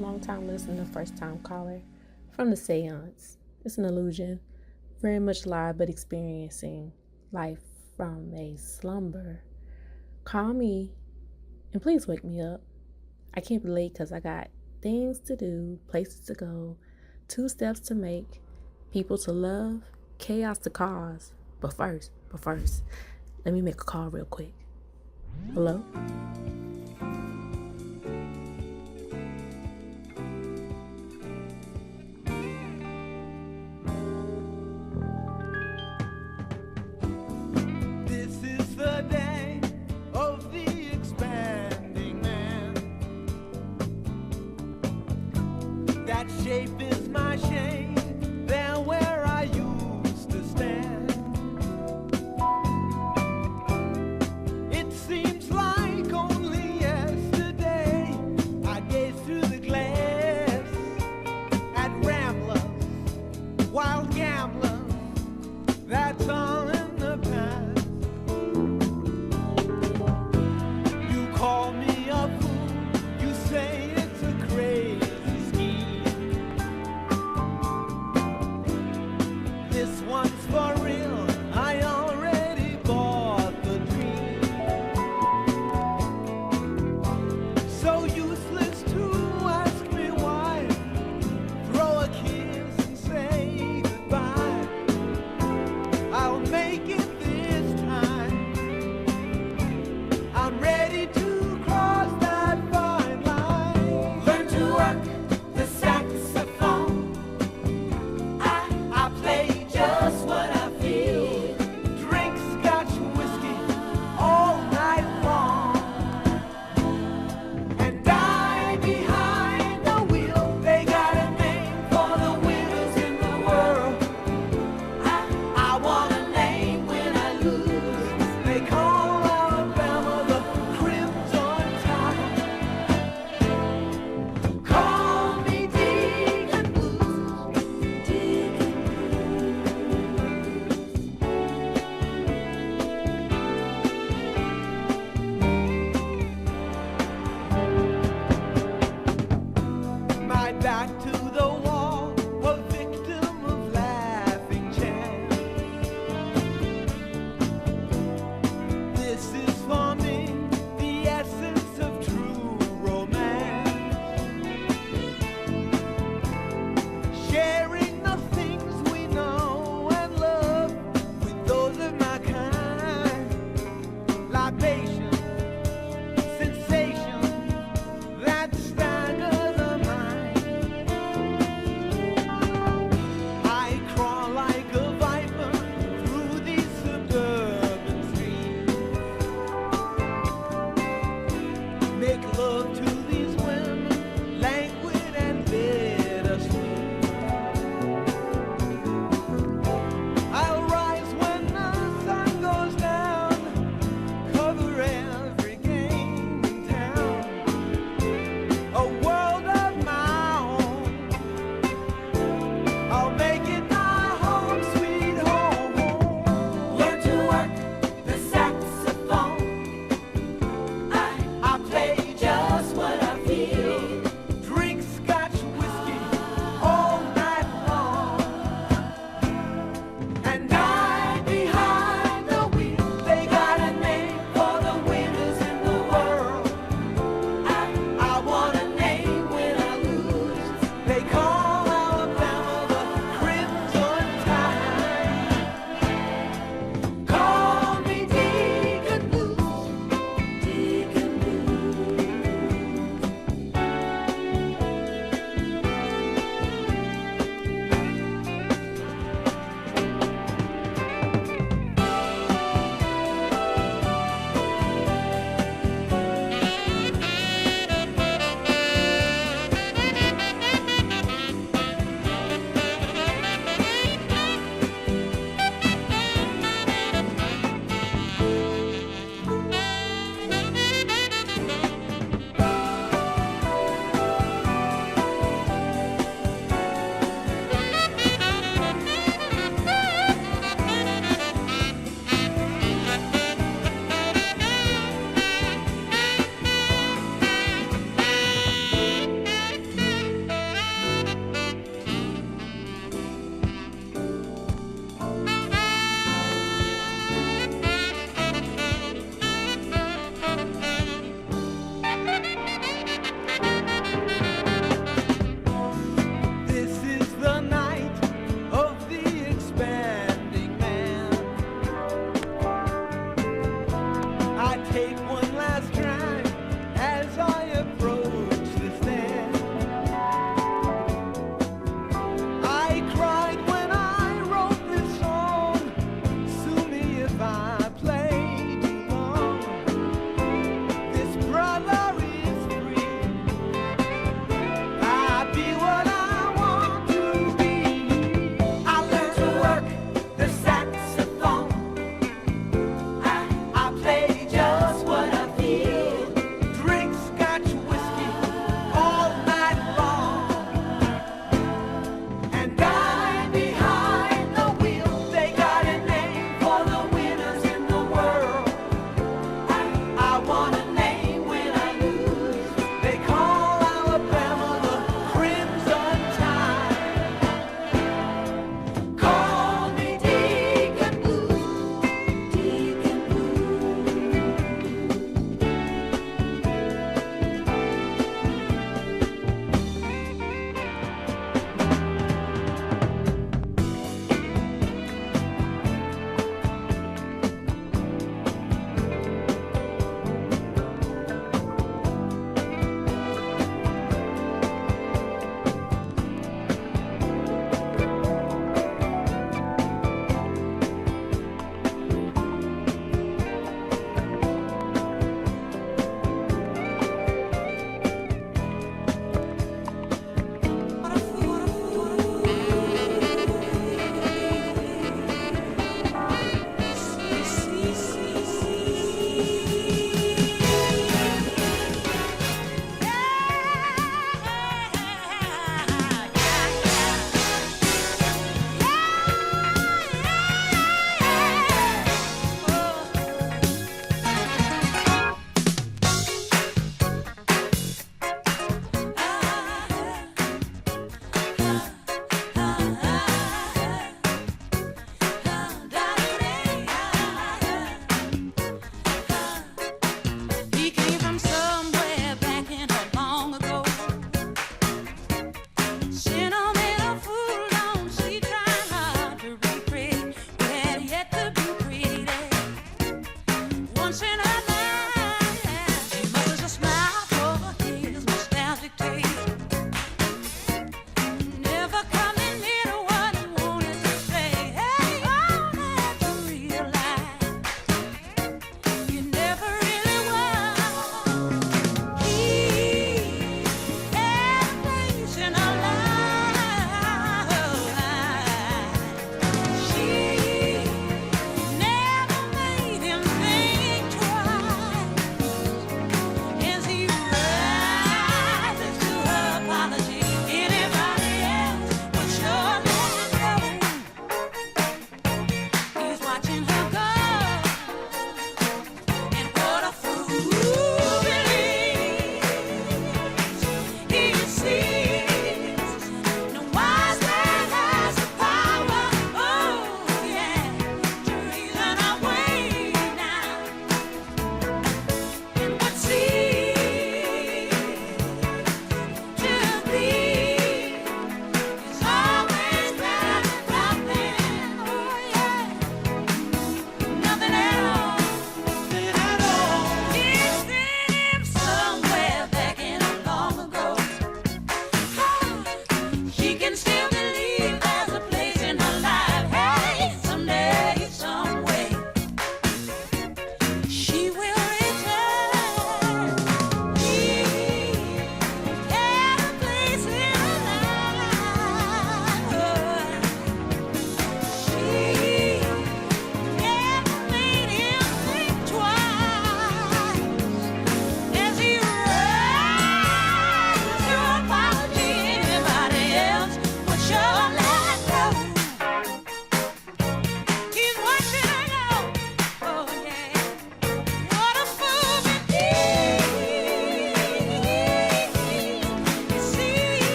Long time listener, first time caller from the Seance. It's an illusion, very much live but experiencing life from a slumber. Call me and please wake me up. I can't be late because I got things to do, places to go, 2 steps to make, people to love, chaos to cause. But first, let me make a call real quick. Hello? This is the day of the expanding man. That shape is my shame, there where I used to stand. It seems like only yesterday I gazed through the glass at ramblers, wild gamblers. That's all in the past. You call me a fool, you say it's a crazy scheme.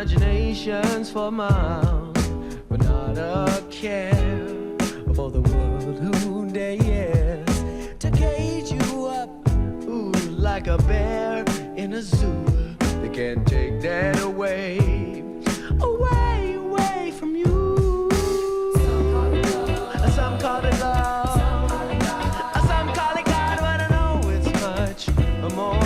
imaginations for miles, but not a care for the world who dares to cage you up, ooh, like a bear in a zoo. They can't take that away, away, away from you. Some call it love, some call it God, but I know it's much more.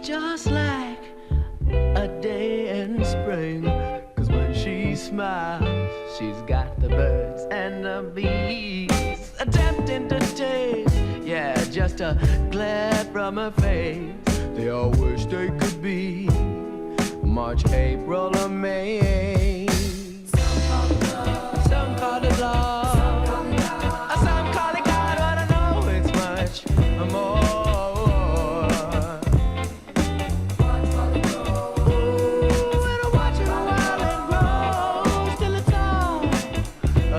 Just like a day in spring, 'cause when she smiles, she's got the birds and the bees attempting to taste, yeah, just a glare from her face. They all wish they could be March, April, or May. Some call it love, some call it God, but I know it's much more.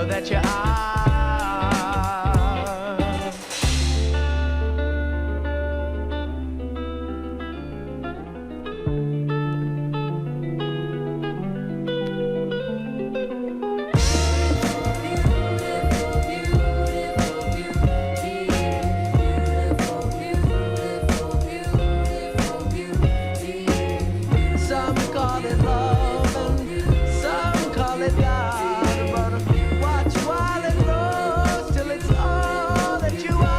That you are. Some call it love and some call it God. While it grows till it's all that you are.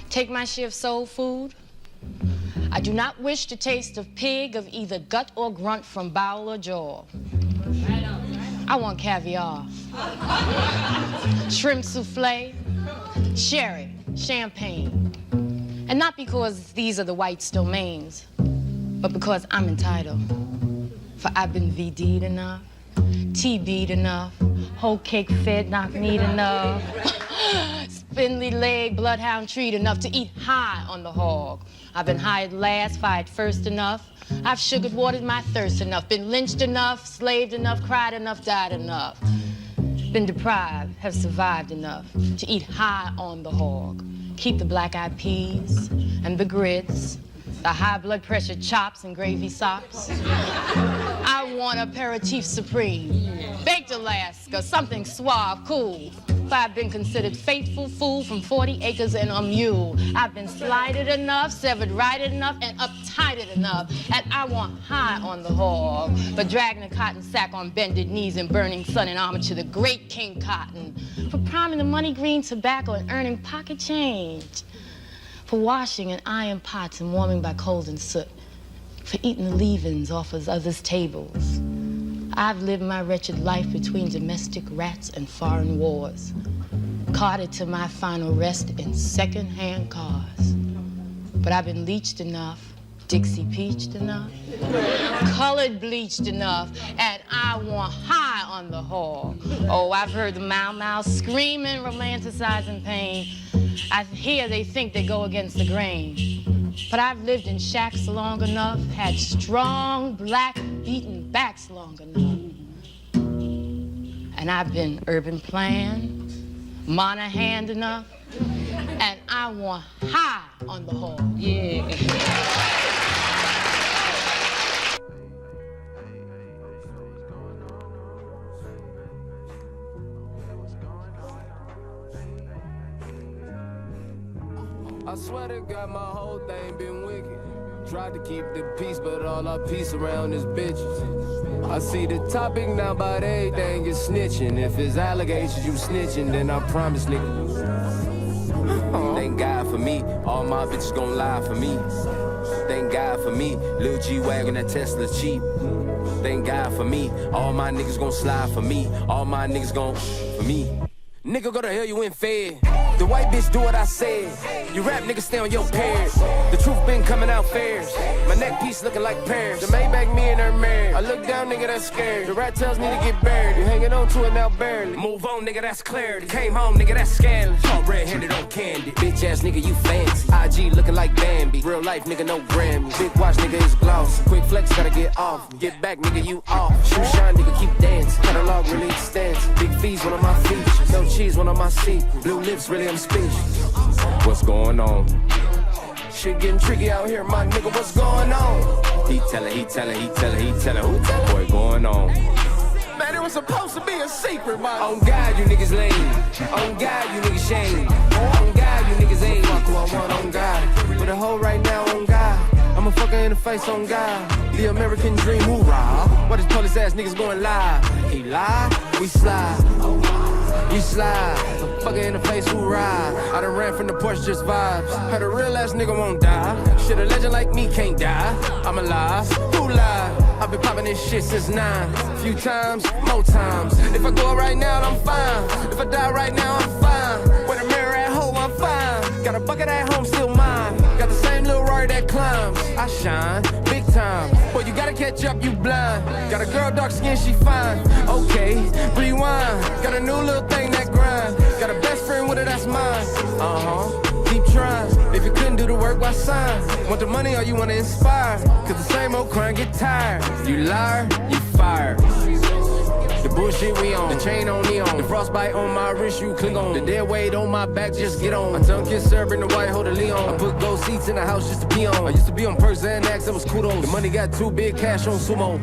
Take my share of soul food. I do not wish to taste of pig of either gut or grunt from bowel or jaw. I want caviar, shrimp souffle, sherry, champagne. And not because these are the white domains, but because I'm entitled. For I've been VD'd enough, TB'd enough, whole cake fed, knock meat enough. Spindly leg, bloodhound treat enough to eat high on the hog. I've been hired last, fired first enough. I've sugared watered my thirst enough, been lynched enough, slaved enough, cried enough, died enough. Been deprived, have survived enough to eat high on the hog. Keep the black-eyed peas and the grits, the high blood pressure chops and gravy sops. I want aperitif supreme, baked Alaska, something suave, cool. If I've been considered faithful fool from 40 acres and a mule. I've been slighted enough, severed righted enough, and uptighted enough. And I want high on the hog, but dragging a cotton sack on bended knees and burning sun and armor to the great King Cotton. For priming the money green tobacco and earning pocket change. For washing in iron pots and warming by coals and soot. For eating the leavings off of others' tables. I've lived my wretched life between domestic rats and foreign wars, carted to my final rest in second-hand cars. But I've been leached enough, Dixie peached enough, colored bleached enough, and I want high on the hog. Oh, I've heard the mau-mau screaming, romanticizing pain. I hear they think they go against the grain. But I've lived in shacks long enough, had strong, black, beaten backs long enough. And I've been urban planned, Monahan enough, and I want high on the hall. Yeah. I swear to God, my whole thing been wicked. Tried to keep the peace, but all our peace around is bitches. I see the topic now about everything is snitching. If it's allegations you snitching, then I promise, nigga. Thank God for me, all my bitches gon' lie for me. Thank God for me, Lil G-Wagon, that Tesla cheap. Thank God for me, all my niggas gon' slide for me. All my niggas gon' for me. Nigga, go to hell, you ain't fed. The white bitch do what I said. You rap niggas stay on your pairs. The truth been coming out fairs. My neck piece looking like pears. The Maybach, me and her married. I look down, nigga, that's scared. The rat tells me to get buried. You hanging on to it now barely. Move on, nigga, that's clarity. Came home, nigga, that's scandalous. Caught red-handed on candy. Bitch ass nigga, you fancy. IG looking like Bambi. Real life, nigga, no Grammy. Big watch, nigga, is glossy. Quick flex, gotta get off. Get back, nigga, you off. Shoe shine, nigga, keep dancing. Catalog really extends. Big fees, one of my features. No cheese, one of my secrets. Blue lips, really, I'm speechless. What's going on? Shit getting tricky out here, my nigga, what's going on? He tellin', who tellin'? Boy, going on. Man, it was supposed to be a secret, man. On God, you niggas lame. On God, you niggas shame. On God, you niggas ain't. Fuck who I want, on God. With a hoe right now, on God. I'ma fuck her in the face, on God. The American dream, hoorah. Why these police ass niggas going live? He lie, we slide. You slide, fuck her in the face, hoorah. I done ran from the Porsche, just vibes. Heard a real ass nigga won't die. Shit, a legend like me can't die. I'm alive, who lied? I've been popping this shit since 9. Few times, more times. If I go out right now, I'm fine. If I die right now, I'm fine. With a mirror at home, I'm fine. Got a bucket at home, still mine. Got the same little Rari that climbs. I shine, big time. Boy, you gotta catch up, you blind. Got a girl, dark skin, she fine. Okay, rewind. Got a new little thing that grind. Got a best friend with her, that's mine. Keep trying. If you couldn't do the work, why sign? Want the money or you wanna inspire? Cause the same old crime get tired. You liar, you fired. The bullshit we on, the chain on neon. The frostbite on my wrist, you cling on. The dead weight on my back, just get on. My tongue kiss serve in the white, hold a Leon. I put gold seats in the house just to be on. I used to be on Perks and Axe, that was kudos. The money got too big, cash on sumo.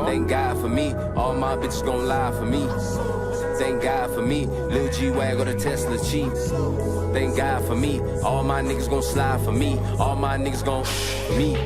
Thank God for me, all my bitches gon' lie for me. Thank God for me, Lil G-Wag or the Tesla cheap. Thank God for me, all my niggas gon' slide for me. All my niggas gon' for me.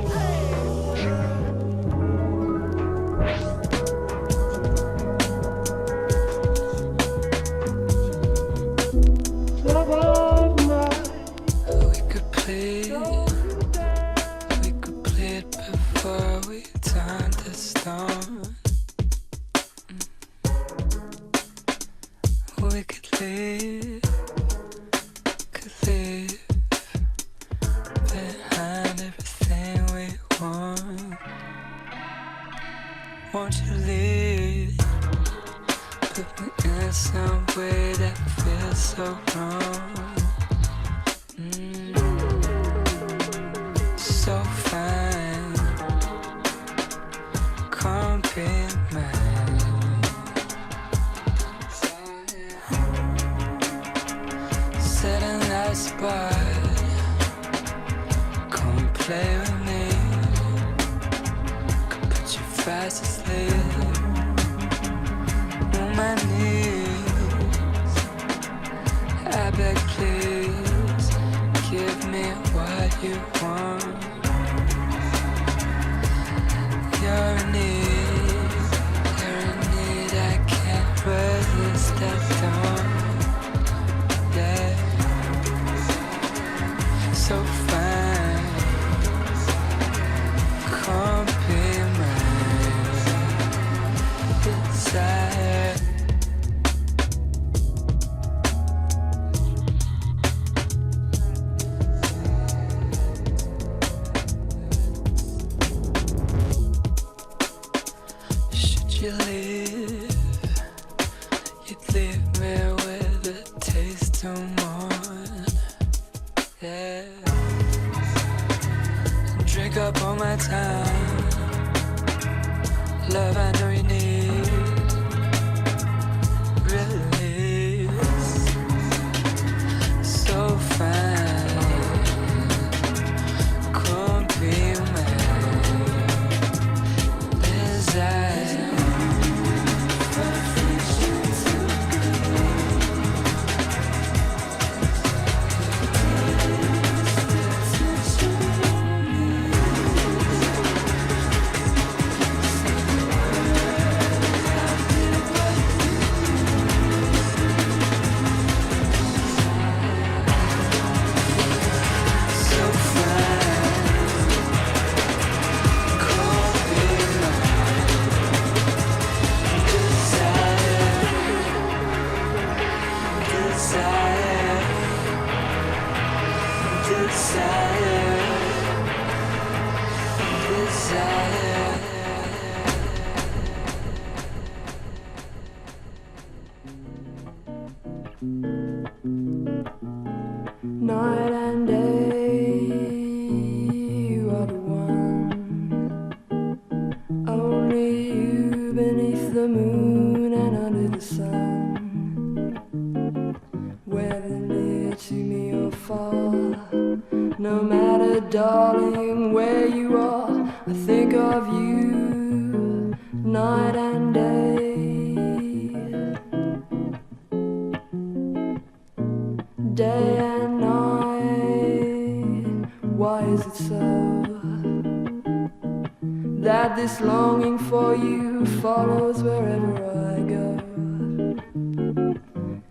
Night and day, you are the one. Only you beneath the moon and under the sun. Whether near to me or far, no matter, darling, where you are, I think of you night and day. Day and night, why is it so that this longing for you follows wherever I go?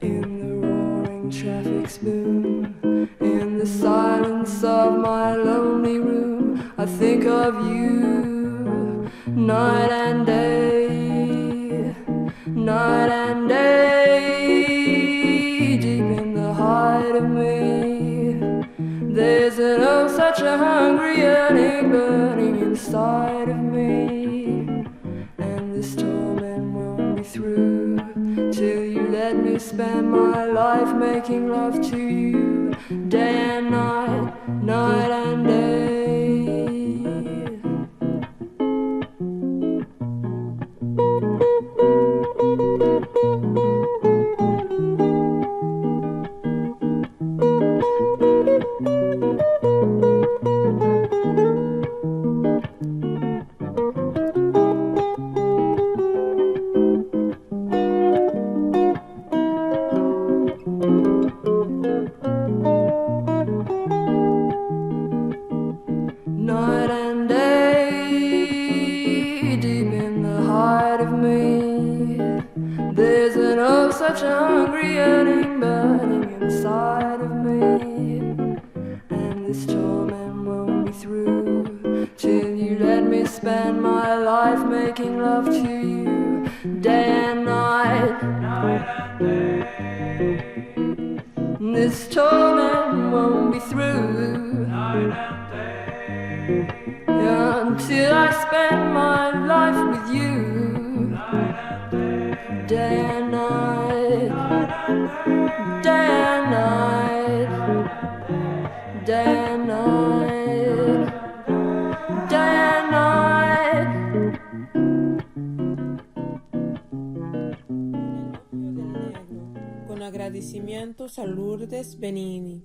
In the roaring traffic's boom, in the silence of my lonely room, I think of you night and day, night and day, deep in the heart of me. There's an oh such a hungry yearning burning inside of me, and this torment won't be through till you let me spend my life making love to you day and night, night and day. Night and day, deep in the heart of me, there's an oh such a hungry yearning burning inside of me, and this torment won't be through till you let me spend my life making love to you day and night, night and day. This torment won't be through night and day, until I spend my life with you day and night, day and night, day and night, day and night. Con agradecimientos a Lourdes Benini.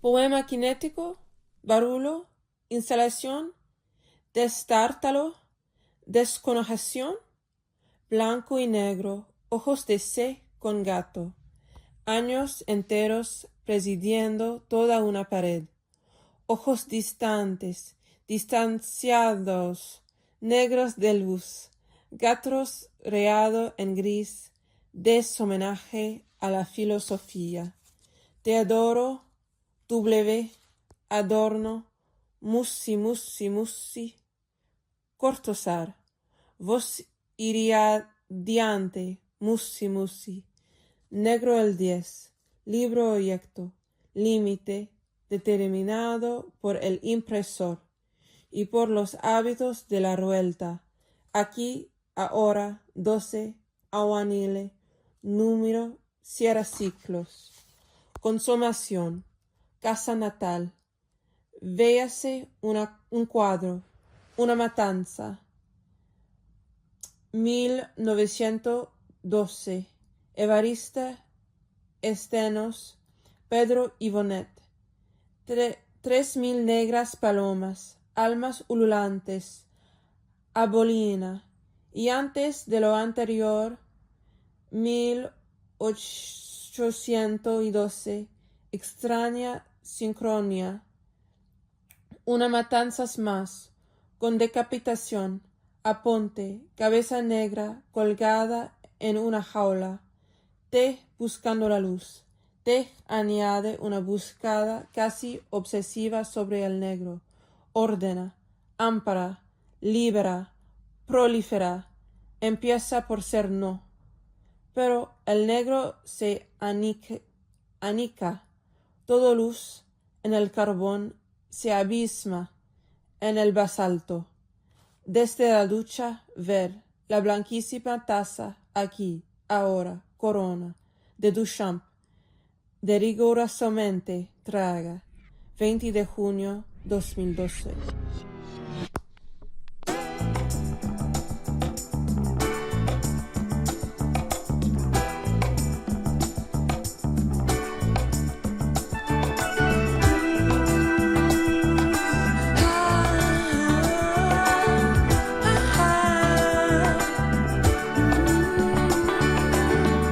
Poema cinético, Barulo, instalación, Destártalo, desconojación, blanco y negro, ojos de C con gato, años enteros presidiendo toda una pared, ojos distantes, distanciados, negros de luz, gatos reado en gris, deshomenaje a la filosofía. Te adoro, W, adorno, mussi, mussi, mussi, Cortosar, voz irradiante, mussi, mussi, negro el 10, libro oyecto, límite, determinado por el impresor y por los hábitos de la ruelta, aquí, ahora, 12, aguanile, número, cierra ciclos, consumación, casa natal, véase un cuadro, una matanza, 1912, Evarista Estenos, Pedro y Bonet, 3000 negras palomas, almas ululantes, abolina, y antes de lo anterior, 1812, extraña sincronía, una matanzas más, con decapitación, aponte, cabeza negra colgada en una jaula, T buscando la luz, T añade una búsqueda casi obsesiva sobre el negro, ordena, ampara, libera, prolifera, empieza por ser no. Pero el negro se anica, todo luz en el carbón se abisma, en el basalto. Desde la ducha ver la blanquísima taza aquí, ahora, corona, de Duchamp, de rigurosamente traga, 20 de junio 2012.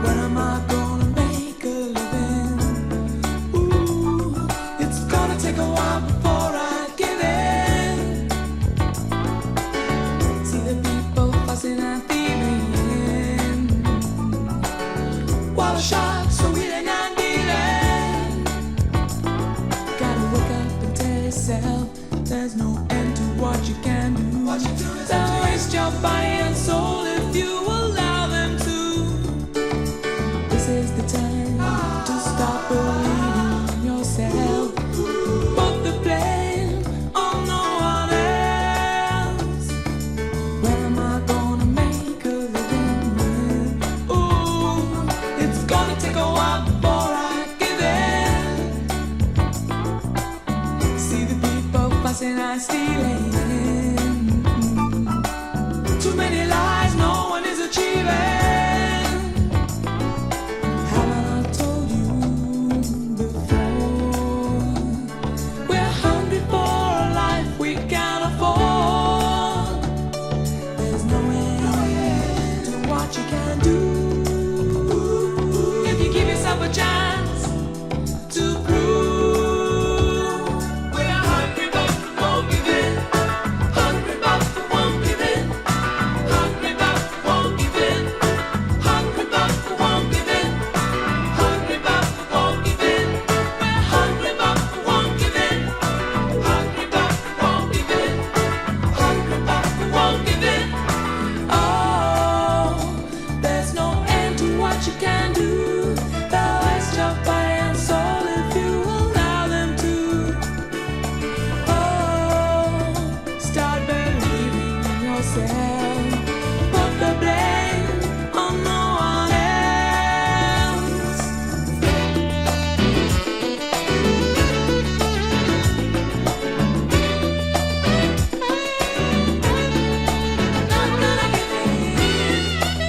When am I gonna make a living? Ooh, it's gonna take a while before I give in. See the people fussing and thieving, while the sharks are wheeling and dealing. Gotta wake up and tell yourself there's no end to what you can do. They'll waste your body and soul if you allow them to. This is the time to stop believing in yourself. Put the blame on no one else. When am I gonna make a living? Ooh, it's gonna take a while before I give in. See the people fussing and stealing. Too many lies, no one is achieving. Haven't I told you before? We're hungry for a life we can't afford. There's no end to what you can do if you give yourself a chance to prove. We're hungry but we won't give in. Hungry but we won't give in. Hungry but we won't give in. Hungry but we won't give in. Hungry but we won't give in. We're hungry but we won't give in. Hungry but we won't give in. Hungry but we won't give in. Oh, there's no end to what you can do. They'll waste your body and soul if you allow them to. Oh, start believing in yourself. Put the blame on no one else. Not gonna give in.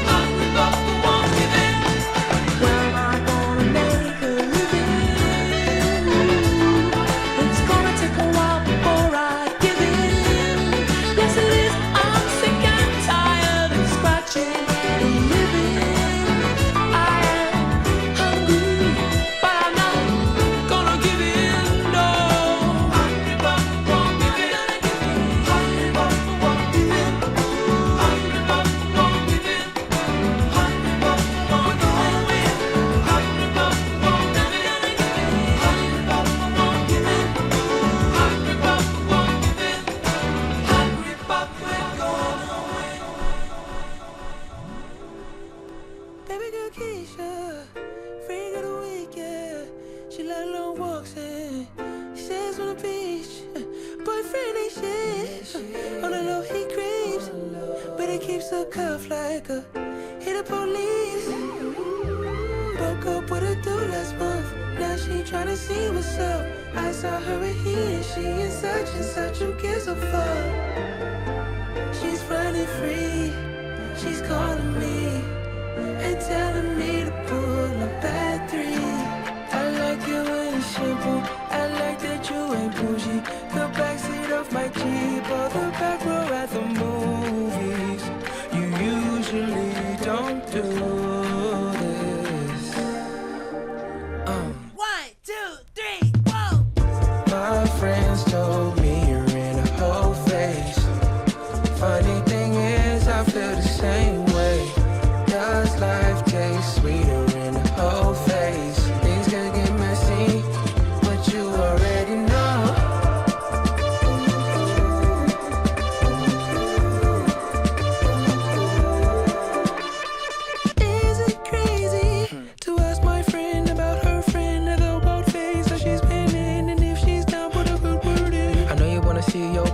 Hungry but we won't give in. Where am I gonna make a living? It's gonna take a while before I give in. Yes it is, I'm sick and tired of scratching and living. I am hungry, but I'm not gonna give in, no. Hungry but we won't give in. Hungry but we won't give in. Hungry but we won't give in. Hungry but we won't give in. Hungry but we won't give in. Hungry but we won't give in. Hungry but we won't give in. Hungry but we're going away. Baby girl Keisha, freak of the week, yeah. She let long walks in. She says on the beach, boyfriend ain't shit. On the low he creeps, but he keeps her cuffed like a hit the police. Broke up with a dude last month. Now she tryna see what's up. I saw her and he and she in such. Who gives a fuck? She's running free. She's calling me and telling me to pull a bad three. I like it when it's simple. I like that you ain't bougie. The backseat of my Jeep or the back row at the movies. You usually don't do this. 1, 2, 3, whoa. My friends told me you're in a whole face. Funny thing is, I feel the same way. Does life taste sweeter in a whole face? Things can get messy, but you already know. Is it crazy to ask my friend?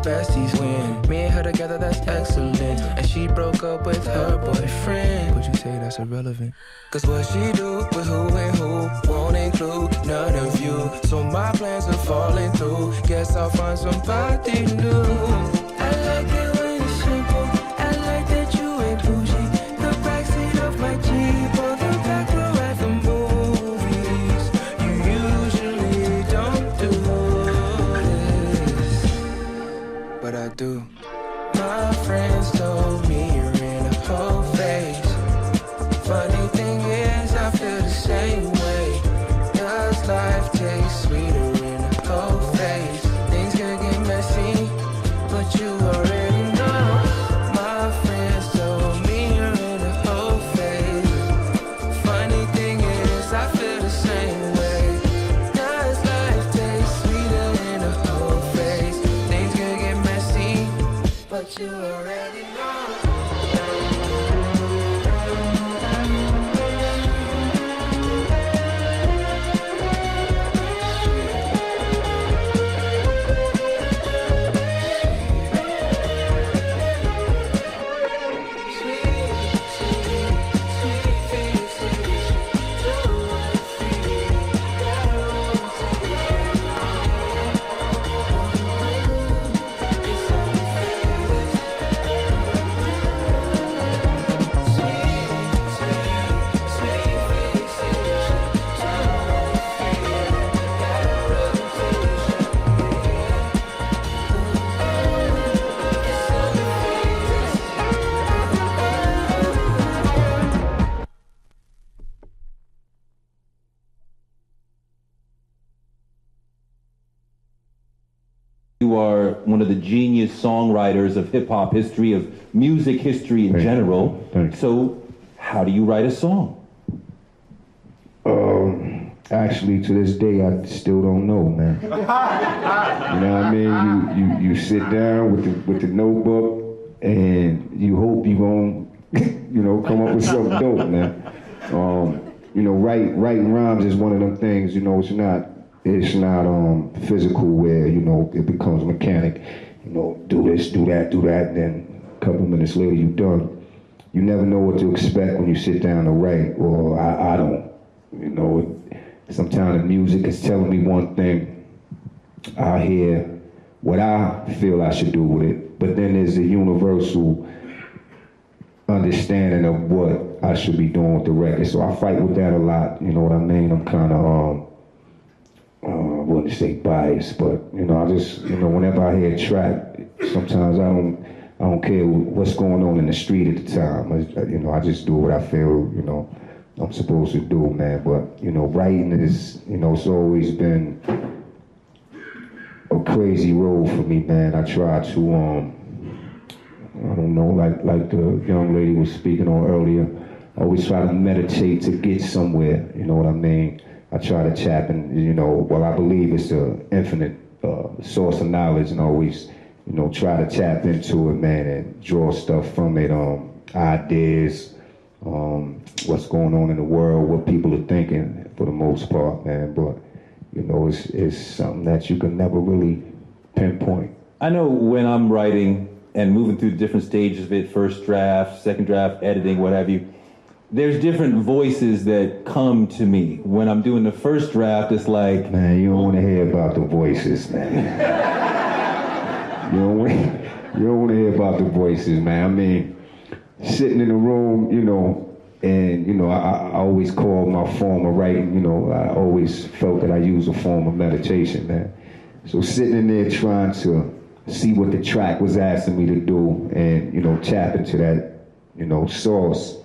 besties win. Me and her together, that's excellent. And she broke up with her boyfriend. Would you say that's irrelevant? Cause what she do with who and who won't include none of you. So my plans are falling through. Guess I'll find somebody new. I like it when it's simple. I like that you ain't bougie. The backseat of my Jeep or the back row at the movies. You usually don't do this, but I do. My friends told me you're in a whole phase. Funny thing is, I feel the same way. Does life taste sweeter in a whole phase? Things could get messy, but you already know. My friends told me you're in a whole phase. Funny thing is, I feel the same way. Does life taste sweeter in a whole phase? Things could get messy, but you already know. You are one of the genius songwriters of hip-hop history, of music history in general. So, how do you write a song? Actually, to this day, I still don't know, man. You know what I mean? You sit down with the notebook, and you hope you gonna, come up with something dope, man. Writing rhymes is one of them things. It's not physical where it becomes mechanic. Do this, do that, and then a couple minutes later you done. You never know what to expect when you sit down to write, or I don't. Sometimes the music is telling me one thing. I hear what I feel I should do with it, but then there's a universal understanding of what I should be doing with the record. So I fight with that a lot. You know what I mean? I'm kind of I wouldn't say biased, but I just whenever I hear a track, sometimes I don't care what's going on in the street at the time. I just do what I feel I'm supposed to do, man. But writing is it's always been a crazy road for me, man. I try to I don't know, like the young lady was speaking on earlier. I always try to meditate to get somewhere. You know what I mean? I try to tap in, I believe it's the infinite source of knowledge, and always, try to tap into it, man, and draw stuff from it, ideas, what's going on in the world, what people are thinking, for the most part, man. But, it's something that you can never really pinpoint. I know when I'm writing and moving through the different stages of it, first draft, second draft, editing, what have you, there's different voices that come to me. When I'm doing the first draft, it's like... Man, you don't want to hear about the voices, man. You don't want to hear about the voices, man. I mean, sitting in the room, and, I always call my form of writing, I always felt that I use a form of meditation, man. So sitting in there trying to see what the track was asking me to do and, tap into that, source.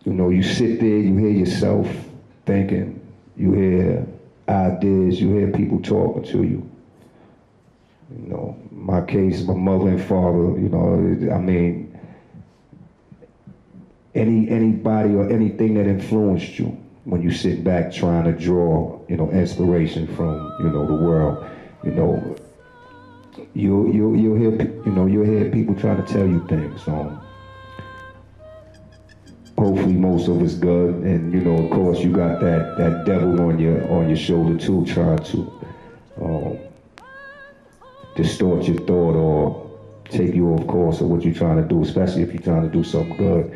You sit there, you hear yourself thinking, you hear ideas, you hear people talking to you. My case, my mother and father, I mean, anybody or anything that influenced you when you sit back trying to draw, inspiration from, the world, you'll hear people trying to tell you things. Hopefully most of it's good, and of course you got that devil on your shoulder too, trying to distort your thought or take you off course of what you're trying to do, especially if you're trying to do something good.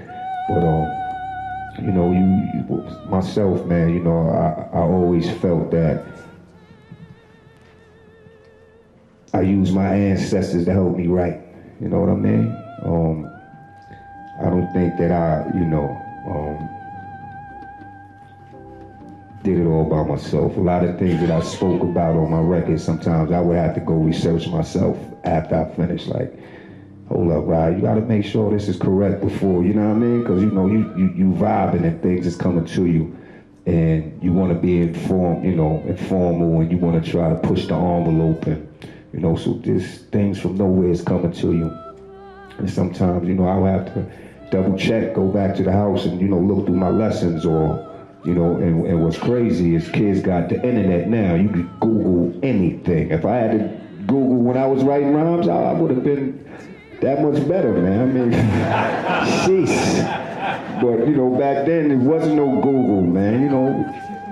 But you know, myself, man, you know, I always felt that I used my ancestors to help me write. You know what I mean? I don't think that I, you know, did it all by myself. A lot of things that I spoke about on my record, sometimes I would have to go research myself after I finished. Like, hold up, Ryan, you gotta make sure this is correct before, you know what I mean? Because you know, you vibing and things is coming to you, and you want to be informed, you know, informal, and you want to try to push the envelope, and you know, so this things from nowhere is coming to you, and sometimes, you know, I'll have to double check, go back to the house, and you know, look through my lessons, or you know, and what's crazy is kids got the internet now. You could Google anything. If I had to Google when I was writing rhymes, I would have been that much better, man. I mean, sheesh. But, you know, back then, there wasn't no Google, man, you know,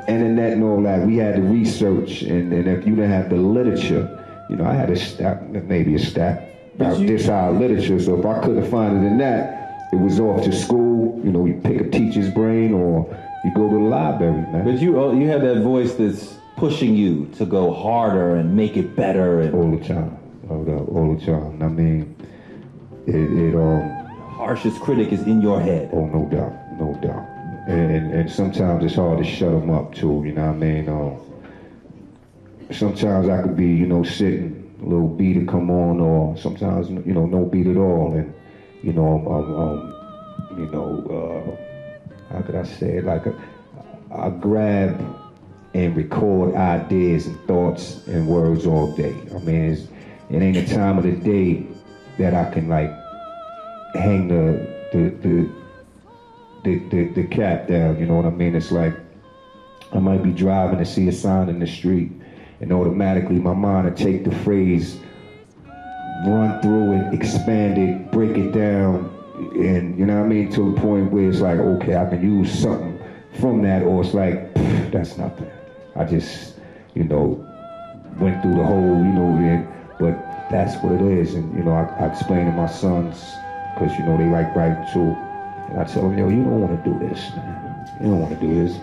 internet and all that. We had to research, and if you didn't have the literature, you know, I had a stack, maybe a stack, about this high literature, so if I couldn't find it in that, it was off to school, you know, you pick a teacher's brain, or you go to the library, man. But you have that voice that's pushing you to go harder and make it better. And all the time, all the time. I mean, harshest critic is in your head. Oh, no doubt. And sometimes it's hard to shut them up too, you know what I mean? Sometimes I could be, you know, sitting, a little beat to come on, or sometimes, you know, no beat at all, and, you know, how could I say it? Like, I grab and record ideas and thoughts and words all day. I mean, it ain't a time of the day that I can, like, hang the cap down, you know what I mean? It's like I might be driving and see a sign in the street, and automatically my mind will take the phrase, run through it, expand it, break it down, and you know what I mean, to a point where it's like, okay, I can use something from that, or it's like, that's nothing. I just, you know, went through the whole, you know, but that's what it is. And you know, I explain to my sons, because you know they like writing too, and I tell them, yo, you don't want to do this, man. You don't want to do this.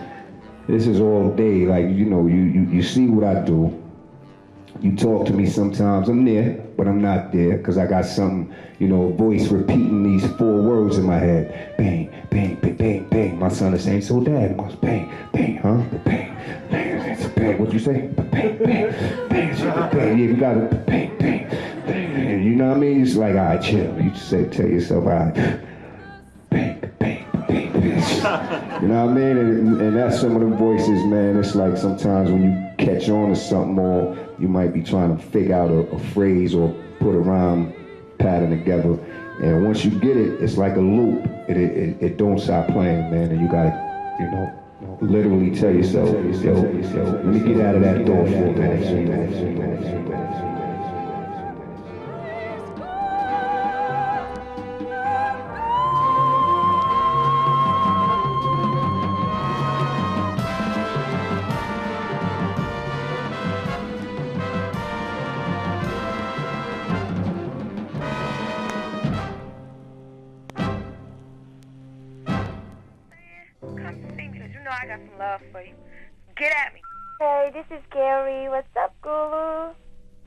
This is all day. Like, you know, you see what I do. You talk to me sometimes. I'm there, but I'm not there, because I got something, you know, a voice repeating these 4 words in my head. Bang, bang, bang, bang, bang. My son is saying, so Dad, it goes bang, bang, huh? Bang, bang, it's a bang. What'd you say? Bang, bang, bang, it's a bang. Yeah, you got it. Bang, bang, bang. And you know what I mean? It's like, all right, chill. You say, tell yourself, all right, bang, bang, bang, bang. You know what I mean? And that's some of the voices, man. It's like sometimes when you catch on to something, or you might be trying to figure out a phrase or put a rhyme pattern together, and once you get it, it's like a loop. It don't stop playing, man. And you gotta, you know, literally tell yourself, yo, let me get out of that door for a minute. I got some love for you. Get at me. Hey, this is Gary. What's up, Guru?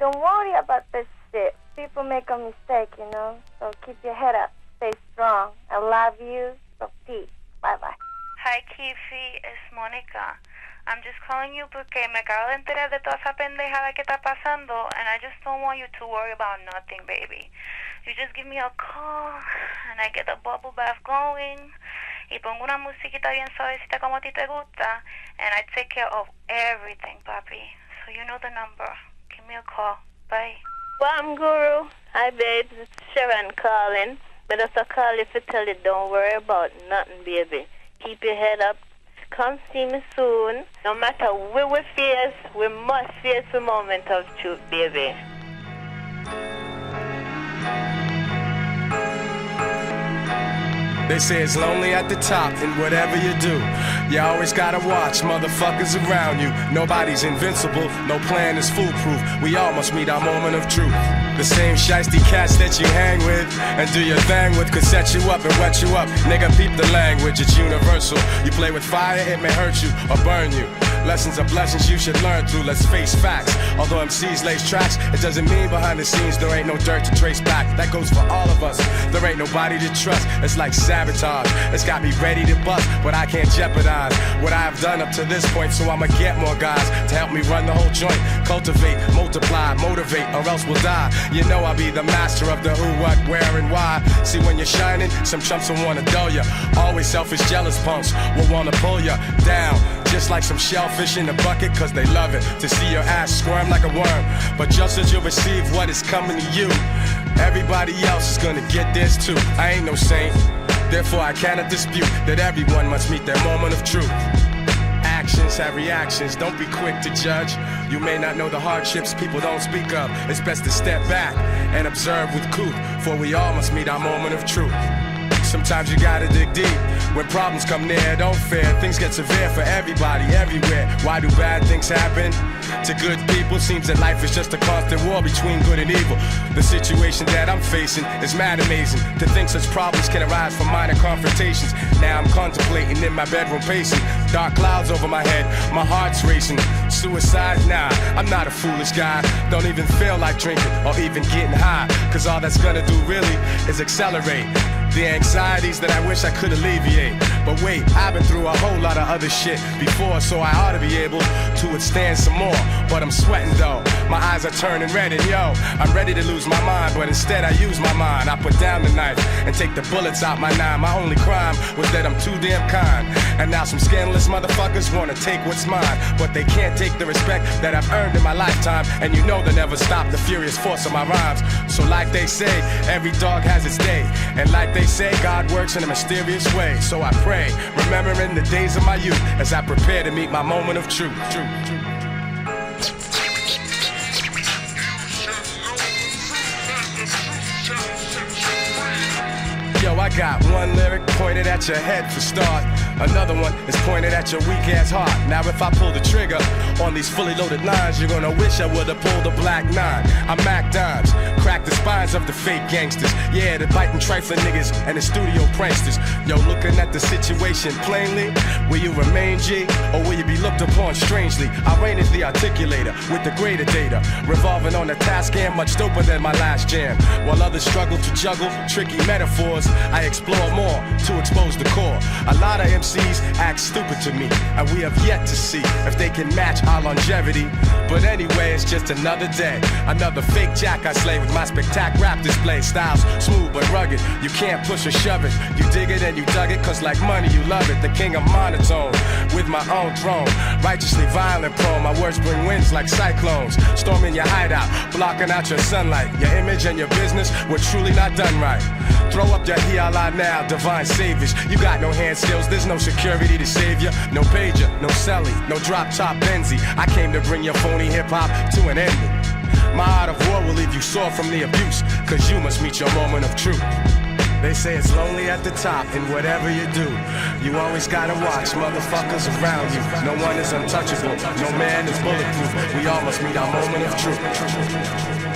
Don't worry about this shit. People make a mistake, you know? So keep your head up. Stay strong. I love you. So peace. Bye-bye. Hi, Kifi. Es Mónica. I'm just calling you porque me acabo de enterar de toda esa pendejada que está pasando, and I just don't want you to worry about nothing, baby. You just give me a call, and I get the bubble bath going, y pongo una musiquita bien suavecita como a ti te gusta, and I take care of everything, papi. So you know the number. Give me a call. Bye. Bam, Guru. Hi, babes. It's Sharon calling. But just a call if you tell you don't worry about nothing, baby. Keep your head up. Come see me soon. No matter where we face, we must face the moment of truth, baby. They say it's lonely at the top, and whatever you do, you always gotta watch motherfuckers around you. Nobody's invincible, no plan is foolproof. We all must meet our moment of truth. The same shiesty cats that you hang with and do your thing with could set you up and wet you up. Nigga, peep the language, it's universal. You play with fire, it may hurt you or burn you. Lessons are blessings you should learn through, let's face facts. Although MCs lace tracks, it doesn't mean behind the scenes there ain't no dirt to trace back. That goes for all of us, there ain't nobody to trust. It's like sabotage, it's got me ready to bust, but I can't jeopardize what I have done up to this point. So I'ma get more guys to help me run the whole joint. Cultivate, multiply, motivate, or else we'll die. You know I'll be the master of the who, what, where, and why. See when you're shining, some chumps will wanna dull ya. Always selfish, jealous punks will wanna pull ya down. Just like some shellfish in the bucket, cause they love it to see your ass squirm like a worm. But just as you'll receive what is coming to you, everybody else is gonna get this too. I ain't no saint, therefore I cannot dispute that everyone must meet their moment of truth. Actions have reactions, don't be quick to judge. You may not know the hardships people don't speak of. It's best to step back and observe with cool, for we all must meet our moment of truth. Sometimes you gotta dig deep. When problems come near, don't fear. Things get severe for everybody, everywhere. Why do bad things happen to good people? Seems that life is just a constant war between good and evil. The situation that I'm facing is mad amazing. To think such problems can arise from minor confrontations. Now I'm contemplating in my bedroom pacing. Dark clouds over my head, my heart's racing. Suicide? Nah, I'm not a foolish guy. Don't even feel like drinking or even getting high, cause all that's gonna do really is accelerate the anxieties that I wish I could alleviate. But wait, I've been through a whole lot of other shit before, so I ought to be able to withstand some more. But I'm sweating though, my eyes are turning red, and yo, I'm ready to lose my mind, but instead I use my mind. I put down the knife and take the bullets out my nine. My only crime was that I'm too damn kind. And now some scandalous motherfuckers wanna take what's mine, but they can't take the respect that I've earned in my lifetime. And you know they'll never stop the furious force of my rhymes. So like they say, every dog has its day, and like they say, God works in a mysterious way. So I pray, remembering the days of my youth as I prepare to meet my moment of truth. Yo, I got one lyric pointed at your head for start. Another one is pointed at your weak ass heart. Now if I pull the trigger on these fully loaded lines, you're gonna wish I would've pulled a black 9. I'm Mac Dimes, crack the spines of the fake gangsters. Yeah, the biting trifling niggas and the studio pranksters. Yo, looking at the situation plainly, will you remain G, or will you be looked upon strangely? I reign as the articulator with the greater data, revolving on the task cam much doper than my last jam. While others struggle to juggle tricky metaphors, I explore more to expose the core. A lot of MCs act stupid to me, and we have yet to see if they can match our longevity. But anyway, it's just another day, another fake jack I slay with my spectac rap display. Styles smooth but rugged, you can't push or shove it. You dig it and you dug it, cause like money you love it. The king of monotone, with my own throne, righteously violent prone. My words bring winds like cyclones, storming your hideout, blocking out your sunlight. Your image and your business were truly not done right. Throw up your hiala now, divine saviors. You got no hand skills, there's no security to save you. No pager, no celly, no drop top Benzie. I came to bring your phony hip hop to an ending. My art of war will leave you sore from the abuse, cause you must meet your moment of truth. They say it's lonely at the top, and whatever you do, you always gotta watch motherfuckers around you. No one is untouchable, no man is bulletproof. We all must meet our moment of truth.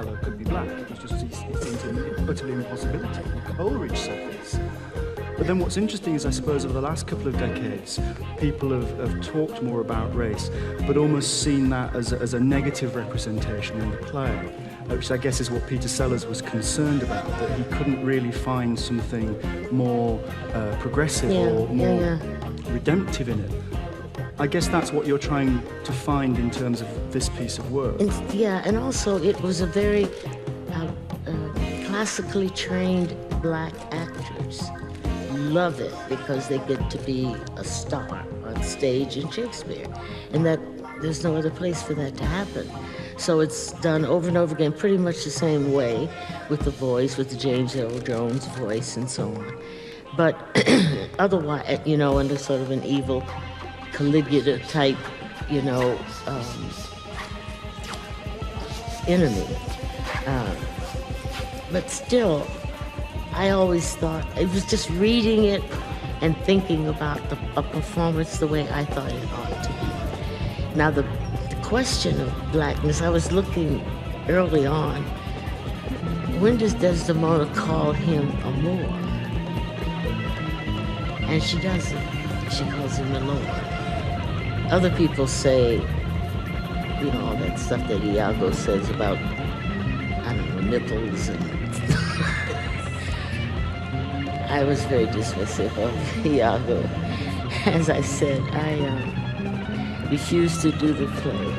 fellow could be black. It seems an utterly impossibility. Coleridge said this. But then what's interesting is, I suppose, over the last couple of decades, people have talked more about race, but almost seen that as a negative representation in the play, which I guess is what Peter Sellers was concerned about, that he couldn't really find something more progressive or more redemptive in it. I guess that's what you're trying to find in terms of this piece of work. And also it was a very classically trained black actors. Love it because they get to be a star on stage in Shakespeare, and that there's no other place for that to happen. So it's done over and over again, pretty much the same way, with the voice, with the James Earl Jones voice and so on. But otherwise, under sort of an evil Caligula type, enemy. But still, I always thought, it was just reading it and thinking about a performance the way I thought it ought to be. Now, the question of blackness, I was looking early on, when does Desdemona call him a Moor? And she doesn't. She calls him a Lord. Other people say, all that stuff that Iago says about, nipples and I was very dismissive of Iago. As I said, I refused to do the play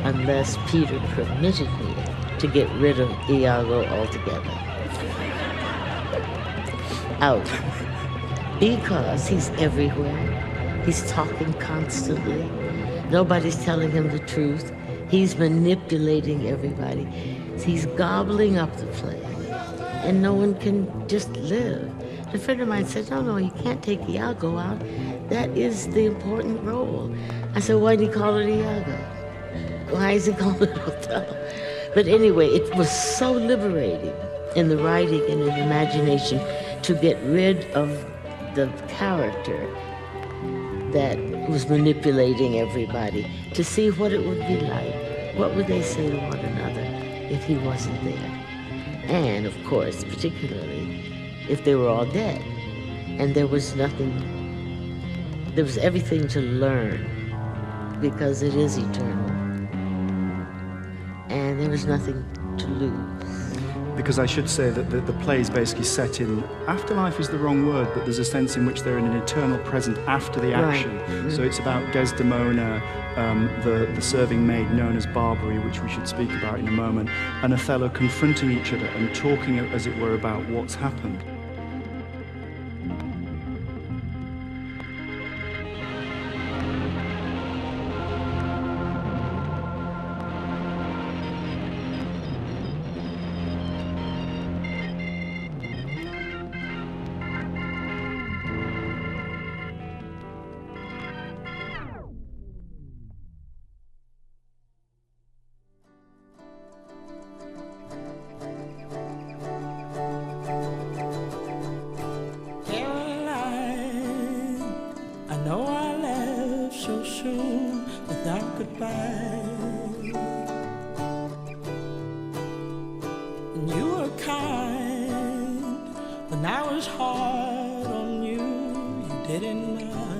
unless Peter permitted me to get rid of Iago altogether. Out. Because he's everywhere. He's talking constantly. Nobody's telling him the truth. He's manipulating everybody. He's gobbling up the play. And no one can just live. A friend of mine said, no, you can't take Iago out. That is the important role. I said, why did he call it Iago? Why is he called it Othello? But anyway, it was so liberating in the writing and in the imagination to get rid of the character that was manipulating everybody, to see what it would be like. What would they say to one another if he wasn't there? And, of course, particularly, if they were all dead. And there was everything to learn, because it is eternal. And there was nothing to lose. Because I should say that the play is basically set in, afterlife is the wrong word, but there's a sense in which they're in an eternal present after the action. Right. Mm-hmm. So it's about Desdemona, the serving maid known as Barbary, which we should speak about in a moment, and Othello confronting each other and talking, as it were, about what's happened. When I was hard on you, you didn't mind.